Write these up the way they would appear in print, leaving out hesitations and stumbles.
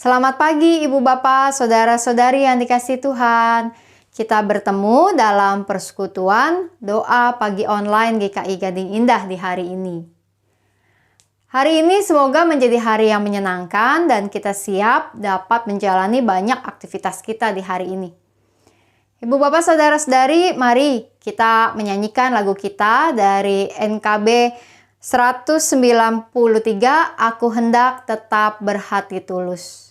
Selamat pagi Ibu Bapak, Saudara-saudari yang dikasihi Tuhan. Kita bertemu dalam persekutuan doa pagi online GKI Gading Indah di hari ini. Hari ini semoga menjadi hari yang menyenangkan dan kita siap dapat menjalani banyak aktivitas kita di hari ini. Ibu Bapak Saudara-saudari, mari kita menyanyikan lagu kita dari NKB 193, Aku Hendak Tetap Berhati Tulus.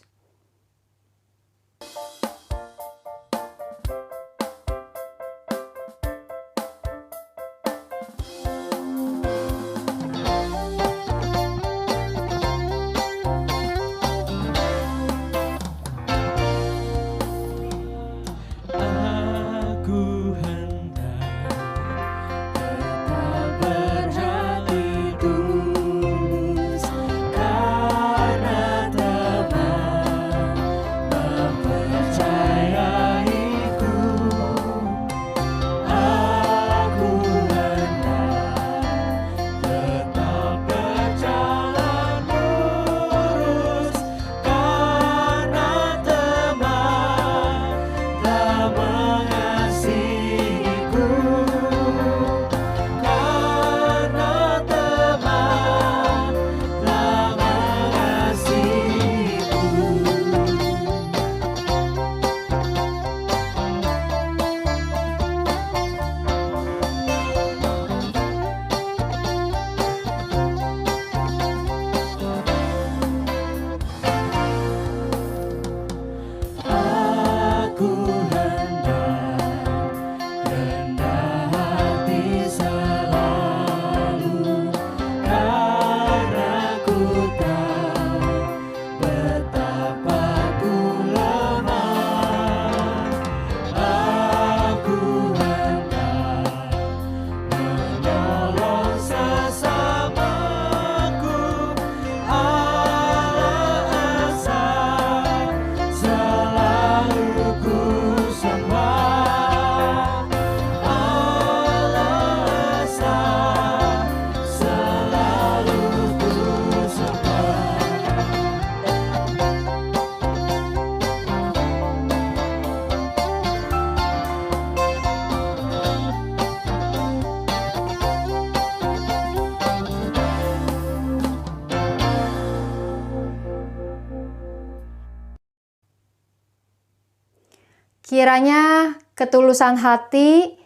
Kiranya ketulusan hati,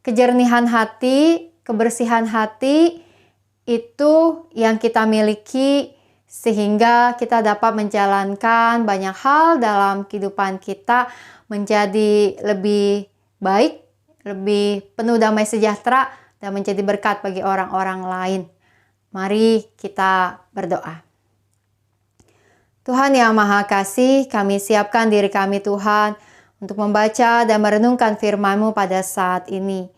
kejernihan hati, kebersihan hati itu yang kita miliki sehingga kita dapat menjalankan banyak hal dalam kehidupan kita menjadi lebih baik, lebih penuh damai sejahtera dan menjadi berkat bagi orang-orang lain. Mari kita berdoa. Tuhan yang Maha Kasih, kami siapkan diri kami Tuhan untuk membaca dan merenungkan firman-Mu pada saat ini.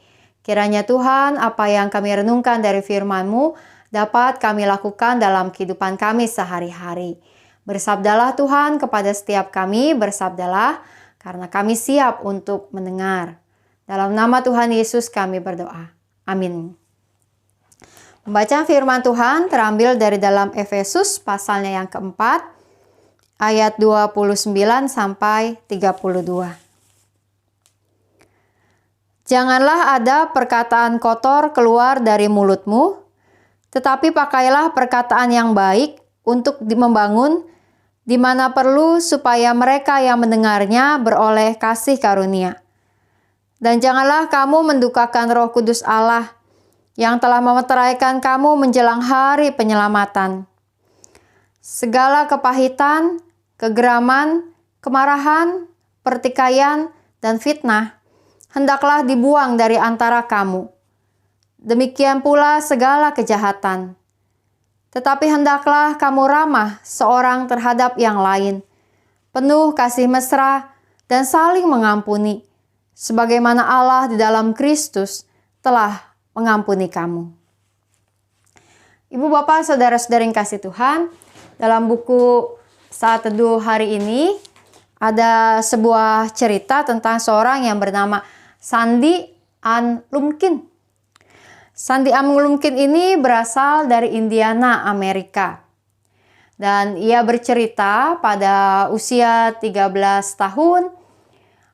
Kiranya Tuhan, apa yang kami renungkan dari firman-Mu dapat kami lakukan dalam kehidupan kami sehari-hari. Bersabdalah Tuhan kepada setiap kami, bersabdalah karena kami siap untuk mendengar. Dalam nama Tuhan Yesus kami berdoa. Amin. Pembacaan firman Tuhan terambil dari dalam Efesus pasalnya yang keempat, ayat 29 sampai 32. Janganlah ada perkataan kotor keluar dari mulutmu, tetapi pakailah perkataan yang baik untuk membangun di mana perlu supaya mereka yang mendengarnya beroleh kasih karunia. Dan janganlah kamu mendukakan Roh Kudus Allah yang telah memeteraikan kamu menjelang hari penyelamatan. Segala kepahitan, kegeraman, kemarahan, pertikaian, dan fitnah hendaklah dibuang dari antara kamu. Demikian pula segala kejahatan. Tetapi hendaklah kamu ramah seorang terhadap yang lain, penuh kasih mesra dan saling mengampuni, sebagaimana Allah di dalam Kristus telah mengampuni kamu. Ibu Bapak, Saudara-saudari yang kasih Tuhan, dalam buku Saat Teduh hari ini ada sebuah cerita tentang seorang yang bernama Sandy Ann Lumpkin. Sandy Ann Lumpkin ini berasal dari Indiana, Amerika. Dan ia bercerita pada usia 13 tahun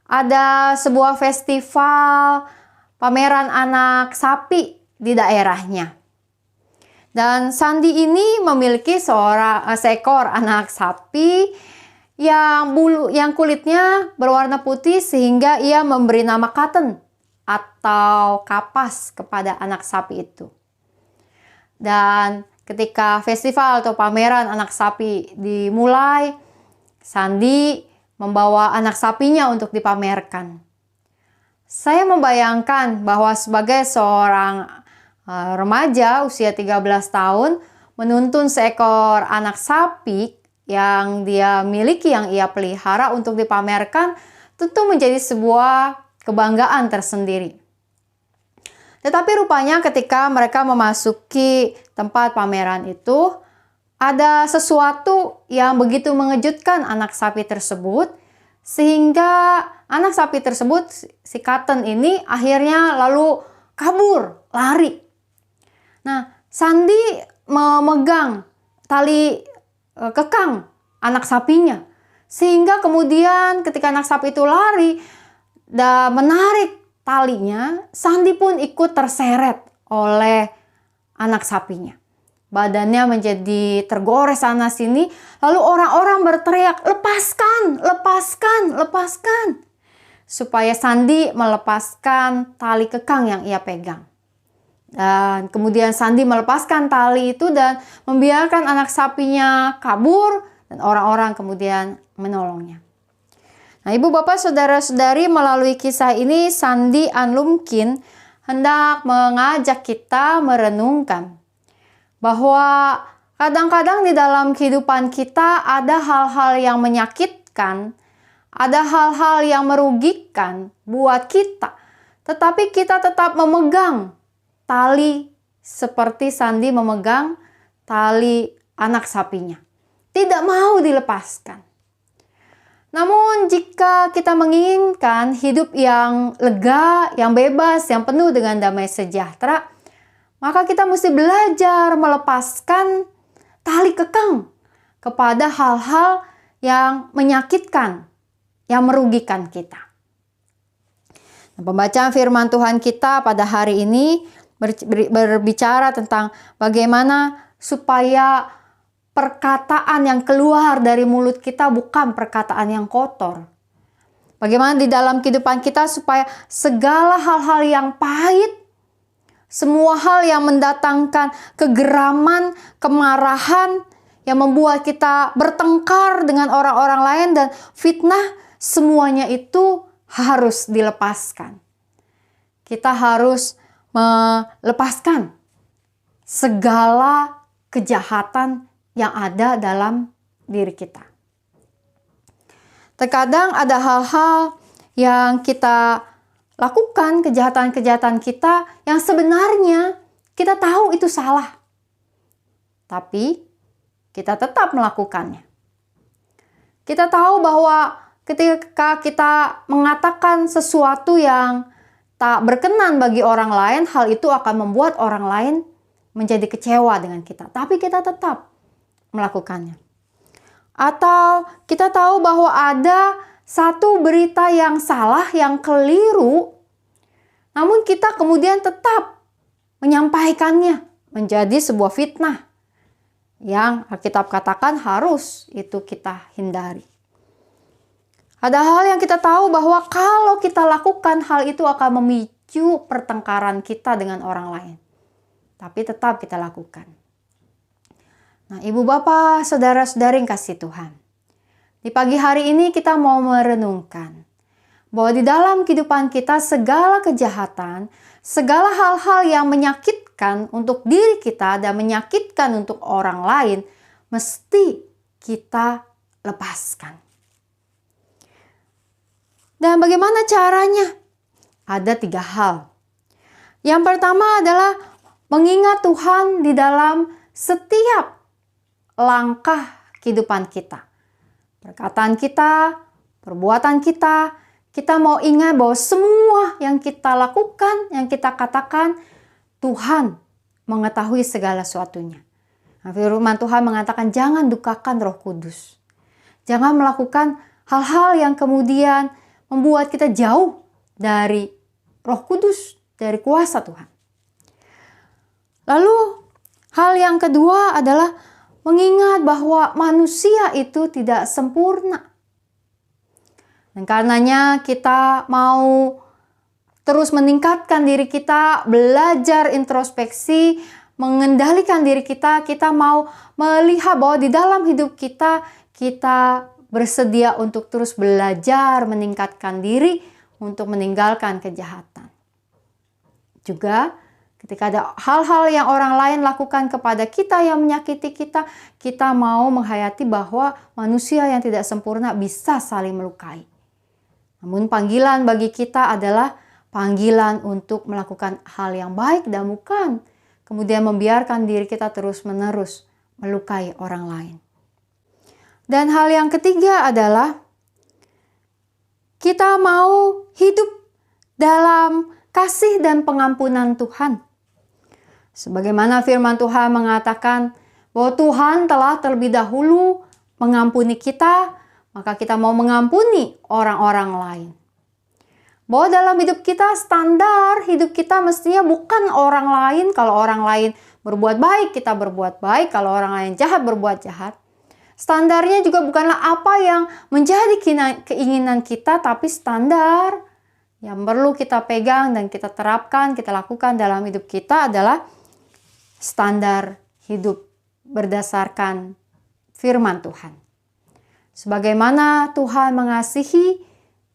ada sebuah festival pameran anak sapi di daerahnya. Dan Sandi ini memiliki seekor anak sapi yang kulitnya berwarna putih, sehingga ia memberi nama Cotton atau kapas kepada anak sapi itu. Dan ketika festival atau pameran anak sapi dimulai, Sandi membawa anak sapinya untuk dipamerkan. Saya membayangkan bahwa sebagai seorang remaja usia 13 tahun menuntun seekor anak sapi yang dia miliki, yang ia pelihara untuk dipamerkan, tentu menjadi sebuah kebanggaan tersendiri. Tetapi rupanya ketika mereka memasuki tempat pameran itu, ada sesuatu yang begitu mengejutkan anak sapi tersebut, sehingga anak sapi tersebut, si Cotton ini, akhirnya lalu kabur, lari. Nah, Sandi memegang tali kekang anak sapinya, sehingga kemudian ketika anak sapi itu lari dan menarik talinya, Sandi pun ikut terseret oleh anak sapinya. Badannya menjadi tergores sana sini, lalu orang-orang berteriak, "Lepaskan, lepaskan, lepaskan!" supaya Sandi melepaskan tali kekang yang ia pegang. Dan kemudian Sandi melepaskan tali itu dan membiarkan anak sapinya kabur, dan orang-orang kemudian menolongnya. Nah, ibu bapak saudara-saudari, melalui kisah ini Sandi Anlumkin hendak mengajak kita merenungkan bahwa kadang-kadang di dalam kehidupan kita ada hal-hal yang menyakitkan, ada hal-hal yang merugikan buat kita, tetapi kita tetap memegang tali seperti Sandi memegang tali anak sapinya. Tidak mau dilepaskan. Namun jika kita menginginkan hidup yang lega, yang bebas, yang penuh dengan damai sejahtera, maka kita mesti belajar melepaskan tali kekang kepada hal-hal yang menyakitkan, yang merugikan kita. Nah, pembacaan firman Tuhan kita pada hari ini berbicara tentang bagaimana supaya perkataan yang keluar dari mulut kita bukan perkataan yang kotor. Bagaimana di dalam kehidupan kita supaya segala hal-hal yang pahit, semua hal yang mendatangkan kegeraman, kemarahan, yang membuat kita bertengkar dengan orang-orang lain dan fitnah, semuanya itu harus dilepaskan. Kita harus melepaskan segala kejahatan yang ada dalam diri kita. Terkadang ada hal-hal yang kita lakukan, kejahatan-kejahatan kita yang sebenarnya kita tahu itu salah, tapi kita tetap melakukannya. Kita tahu bahwa ketika kita mengatakan sesuatu yang tak berkenan bagi orang lain, hal itu akan membuat orang lain menjadi kecewa dengan kita. Tapi kita tetap melakukannya. Atau kita tahu bahwa ada satu berita yang salah, yang keliru, namun kita kemudian tetap menyampaikannya menjadi sebuah fitnah yang Alkitab katakan harus itu kita hindari. Ada hal yang kita tahu bahwa kalau kita lakukan, hal itu akan memicu pertengkaran kita dengan orang lain. Tapi tetap kita lakukan. Nah, ibu bapak, saudara-saudari yang kasih Tuhan. Di pagi hari ini kita mau merenungkan bahwa di dalam kehidupan kita segala kejahatan, segala hal-hal yang menyakitkan untuk diri kita dan menyakitkan untuk orang lain, mesti kita lepaskan. Dan bagaimana caranya? Ada 3 hal. Yang pertama adalah mengingat Tuhan di dalam setiap langkah kehidupan kita. Perkataan kita, perbuatan kita, kita mau ingat bahwa semua yang kita lakukan, yang kita katakan, Tuhan mengetahui segala sesuatunya. Nah, firman Tuhan mengatakan jangan dukakan Roh Kudus. Jangan melakukan hal-hal yang kemudian membuat kita jauh dari Roh Kudus, dari kuasa Tuhan. Lalu hal yang kedua adalah mengingat bahwa manusia itu tidak sempurna. Dan karenanya kita mau terus meningkatkan diri kita, belajar introspeksi, mengendalikan diri kita. Kita mau melihat bahwa di dalam hidup kita, kita bersedia untuk terus belajar, meningkatkan diri untuk meninggalkan kejahatan. Juga ketika ada hal-hal yang orang lain lakukan kepada kita yang menyakiti kita, kita mau menghayati bahwa manusia yang tidak sempurna bisa saling melukai. Namun panggilan bagi kita adalah panggilan untuk melakukan hal yang baik dan bukan kemudian membiarkan diri kita terus-menerus melukai orang lain. Dan hal yang ketiga adalah kita mau hidup dalam kasih dan pengampunan Tuhan. Sebagaimana firman Tuhan mengatakan bahwa Tuhan telah terlebih dahulu mengampuni kita, maka kita mau mengampuni orang-orang lain. Bahwa dalam hidup kita, standar hidup kita mestinya bukan orang lain. Kalau orang lain berbuat baik, kita berbuat baik. Kalau orang lain jahat, berbuat jahat. Standarnya juga bukanlah apa yang menjadi keinginan kita, tapi standar yang perlu kita pegang dan kita terapkan, kita lakukan dalam hidup kita adalah standar hidup berdasarkan firman Tuhan. Sebagaimana Tuhan mengasihi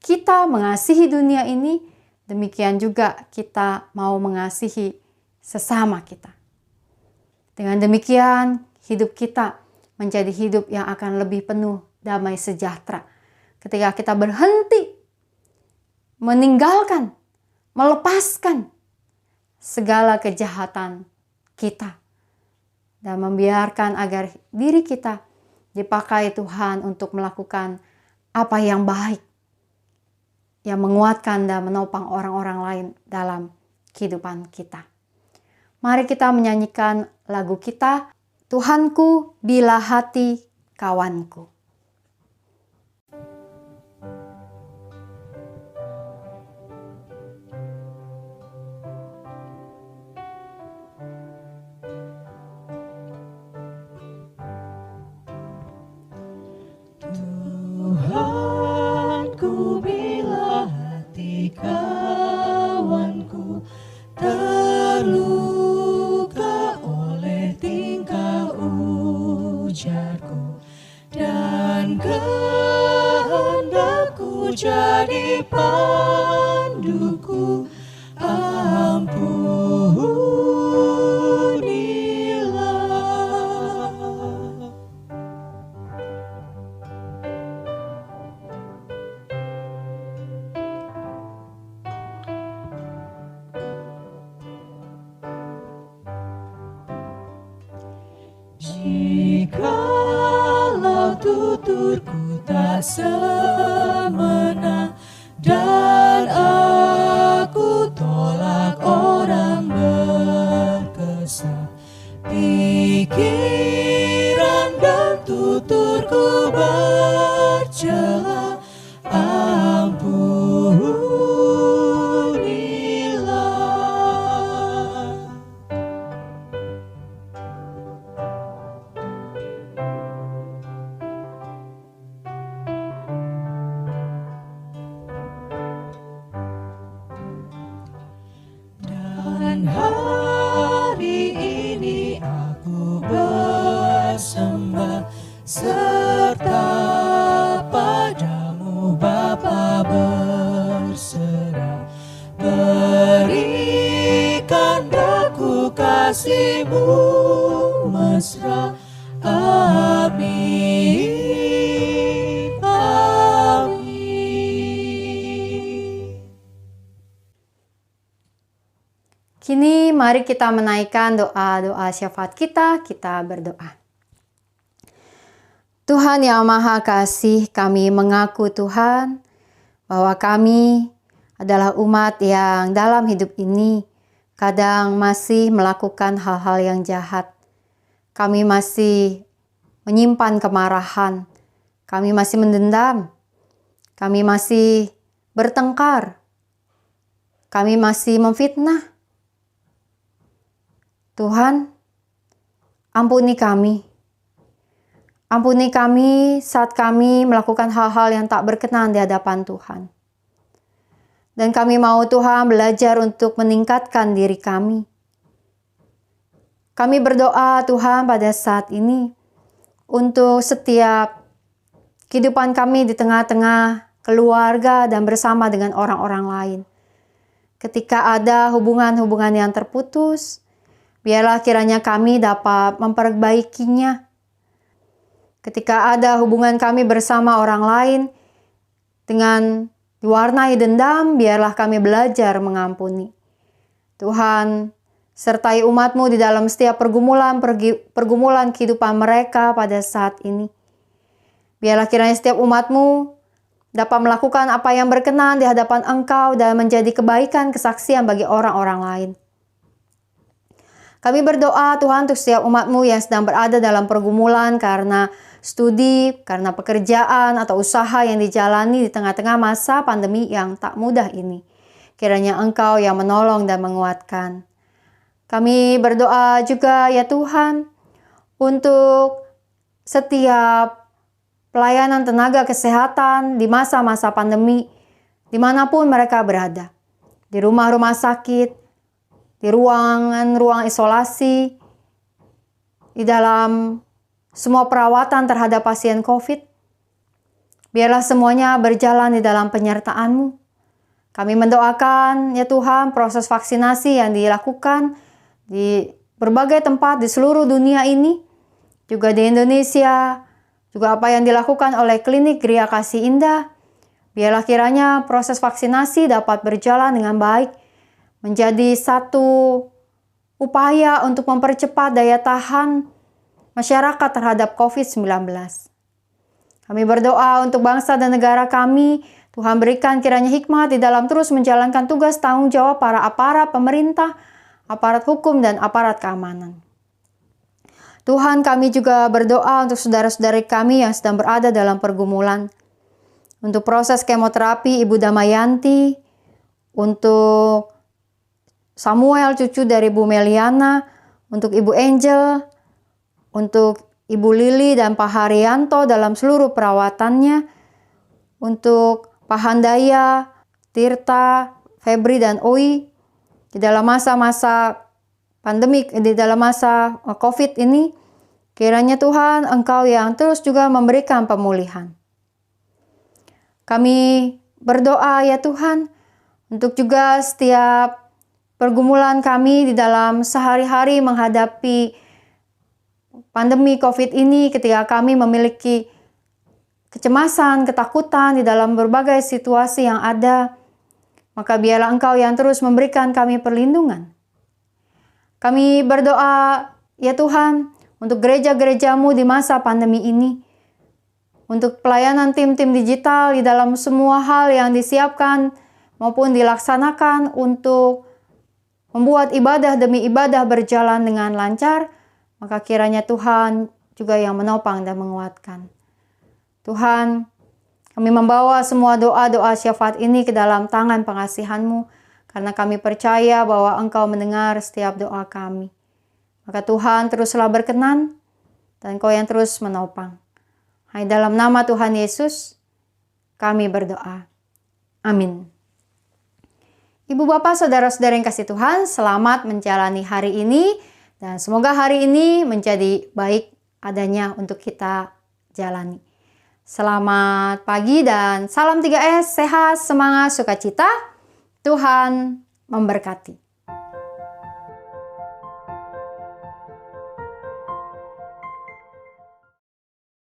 kita, mengasihi dunia ini, demikian juga kita mau mengasihi sesama kita. Dengan demikian, hidup kita menjadi hidup yang akan lebih penuh damai sejahtera. Ketika kita berhenti meninggalkan, melepaskan segala kejahatan kita dan membiarkan agar diri kita dipakai Tuhan untuk melakukan apa yang baik, yang menguatkan dan menopang orang-orang lain dalam kehidupan kita. Mari kita menyanyikan lagu kita, Tuhanku bila hati kawanku. Tuhanku bila hati kawanku terluka oleh tingkah ujarku dan kehendakku jadi panduku, ampunilah. Jikalau tuturku tak semena dan aku tolak orang berkesah, pikiran dan tuturku bercela, ampunilah. Dan hari ini aku bersembah serta padamu Bapa berserah, berikan daku kasih-Mu mesra, amin, amin. Kini mari kita menaikkan doa-doa syafaat kita berdoa. Tuhan yang Maha Kasih, kami mengaku Tuhan bahwa kami adalah umat yang dalam hidup ini kadang masih melakukan hal-hal yang jahat. kami masih menyimpan kemarahan, kami masih mendendam, kami masih bertengkar, kami masih memfitnah. Tuhan, ampuni kami. Ampuni kami saat kami melakukan hal-hal yang tak berkenan di hadapan Tuhan. Dan kami mau Tuhan belajar untuk meningkatkan diri kami. Kami berdoa Tuhan pada saat ini untuk setiap kehidupan kami di tengah-tengah keluarga dan bersama dengan orang-orang lain. Ketika ada hubungan-hubungan yang terputus, biarlah kiranya kami dapat memperbaikinya. Ketika ada hubungan kami bersama orang lain dengan diwarnai dendam, biarlah kami belajar mengampuni. Tuhan, sertai umat-Mu di dalam setiap pergumulan kehidupan mereka pada saat ini. Biarlah kiranya setiap umat-Mu dapat melakukan apa yang berkenan di hadapan Engkau dan menjadi kebaikan kesaksian bagi orang-orang lain. Kami berdoa Tuhan untuk setiap umat-Mu yang sedang berada dalam pergumulan karena studi, karena pekerjaan atau usaha yang dijalani di tengah-tengah masa pandemi yang tak mudah ini. Kiranya Engkau yang menolong dan menguatkan. Kami berdoa juga ya Tuhan untuk setiap pelayanan tenaga kesehatan di masa-masa pandemi dimanapun mereka berada. Di rumah-rumah sakit, di ruangan-ruang isolasi, di dalam semua perawatan terhadap pasien COVID. Biarlah semuanya berjalan di dalam penyertaan-Mu. Kami mendoakan ya Tuhan proses vaksinasi yang dilakukan di berbagai tempat di seluruh dunia ini, juga di Indonesia, juga apa yang dilakukan oleh klinik Gria Kasih Indah. Biarlah kiranya proses vaksinasi dapat berjalan dengan baik, menjadi satu upaya untuk mempercepat daya tahan masyarakat terhadap COVID-19. Kami berdoa untuk bangsa dan negara kami. Tuhan berikan kiranya hikmat di dalam terus menjalankan tugas tanggung jawab para aparat pemerintah, aparat hukum, dan aparat keamanan. Tuhan, kami juga berdoa untuk saudara-saudari kami yang sedang berada dalam pergumulan. Untuk proses kemoterapi Ibu Damayanti, untuk Samuel cucu dari Bu Meliana, untuk Ibu Angel, untuk Ibu Lili dan Pak Haryanto dalam seluruh perawatannya, untuk Pak Handaya, Tirta, Febri, dan Oi di dalam masa-masa pandemik, di dalam masa COVID ini, kiranya Tuhan Engkau yang terus juga memberikan pemulihan. Kami berdoa ya Tuhan untuk juga setiap pergumulan kami di dalam sehari-hari menghadapi pandemi COVID ini, ketika kami memiliki kecemasan, ketakutan di dalam berbagai situasi yang ada, maka biarlah Engkau yang terus memberikan kami perlindungan. Kami berdoa, ya Tuhan, untuk gereja-gereja-Mu di masa pandemi ini, untuk pelayanan tim-tim digital di dalam semua hal yang disiapkan maupun dilaksanakan untuk membuat ibadah demi ibadah berjalan dengan lancar, maka kiranya Tuhan juga yang menopang dan menguatkan. Tuhan, kami membawa semua doa-doa syafaat ini ke dalam tangan pengasihan-Mu, karena kami percaya bahwa Engkau mendengar setiap doa kami. Maka Tuhan teruslah berkenan, dan Engkau yang terus menopang. Hanya dalam nama Tuhan Yesus, kami berdoa. Amin. Ibu Bapak, Saudara-saudara yang kasih Tuhan, selamat menjalani hari ini, dan semoga hari ini menjadi baik adanya untuk kita jalani. Selamat pagi dan salam 3S, sehat, semangat, sukacita. Tuhan memberkati.